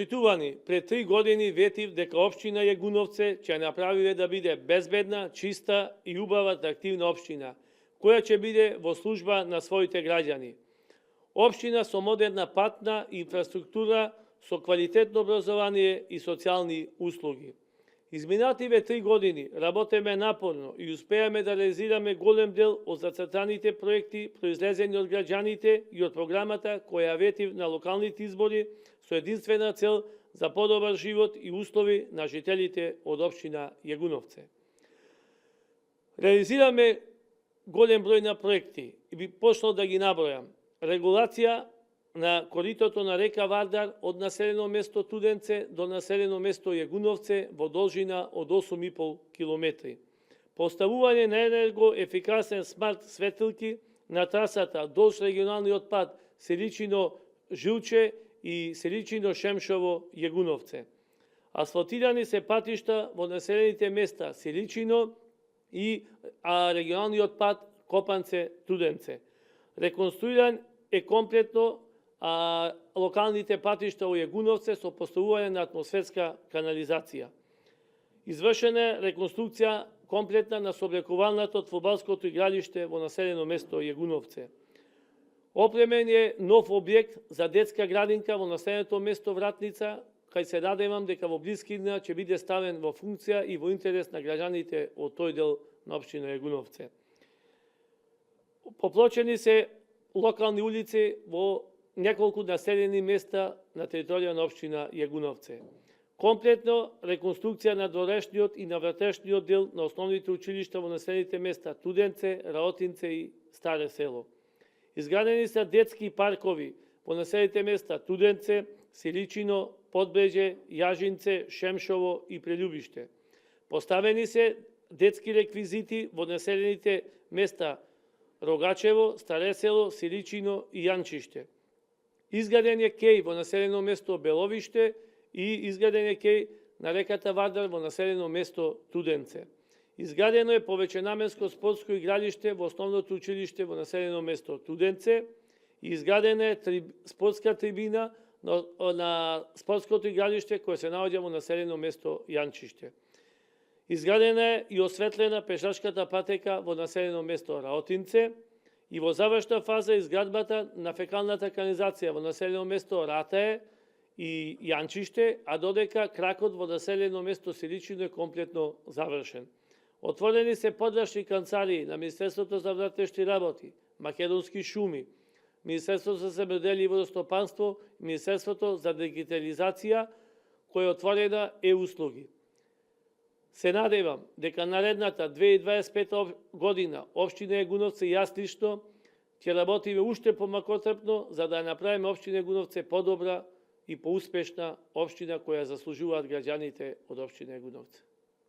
Почитувани, пред 3 години ветив дека општина Јагуновце ќе направи да биде безбедна, чиста и убава атрактивна општина, која ќе биде во служба на своите граѓани. Општина со модерна патна инфраструктура, со квалитетно образование и социјални услуги. Изминативе 3 години работеме напорно и успеаме да реализираме голем дел од зацртаните проекти произлезени од граѓаните и од програмата која ветив на локалните избори со единствена цел за подобар живот и услови на жителите од општина Јагуновце. Реализираме голем број на проекти и би почнал да ги набројам. Регулација на коритото на река Вардар од населено место Туденце до населено место Јагуновце во должина од 8,5 километри. Поставување на енергоефикасен смарт светилки на трасата долж регионалниот пат Селичино-Жилче и Селичино-Шемшово-Јагуновце. Асфалтирани се патишта во населените места Селичино и регионалниот пат Копанце-Туденце. Реконструиран е комплетно локалните патишта во Јагуновце со поставување на атмосферска канализација. Извршена е реконструкција комплетна на сооблекувалното фудбалското игралиште во населено место Јагуновце. Опремен е нов објект за детска градинка во населеното место Вратница, кај се надевам дека во блискина ќе биде ставен во функција и во интерес на граѓаните од тој дел на општина Јагуновце. Поплочени се локални улици во неколку населени места на територија на општина Јагуновце. Комплетно реконструкција на дорешниот и на вратешниот дел на основните училишта во населените места Туденце, Раотинце и Старе село. Изградени се детски паркови во населените места Туденце, Селичино, Подбреже, Јажинце, Шемшово и Прелюбиште. Поставени се детски реквизити во населените места Рогачево, Старе село, Селичино и Јанчиште. Изграден е кеј во населено место Беловиште и изграден е кеј на реката Вардар во населено место Туденце. Изградено е повеќенаменско спортско игралиште во основното училиште во населено место Туденце и изградена е спортска трибина на спортското игралиште кое се наоѓа во населено место Јанчиште. Изградена е и осветлена пешачката патека во населено место Раотинце и во завршна фаза изградбата на фекалната канализација во населено место Ратае и Јанчиште, а додека кракот во населено место Селичино е комплетно завршен. Отворени се подрачни канцарии на Министерството за внатрешни работи, Македонски шуми, Министерството за земјоделие и водостопанство, Министерството за дигитализација, која е отворена услуги. Се надевам дека наредната 2025 година општина Јагуновце и јас лично ќе работиме уште помакотрпно за да ја направиме општина Јагуновце подобра и поуспешна општина која заслужуваат граѓаните од општина Јагуновце.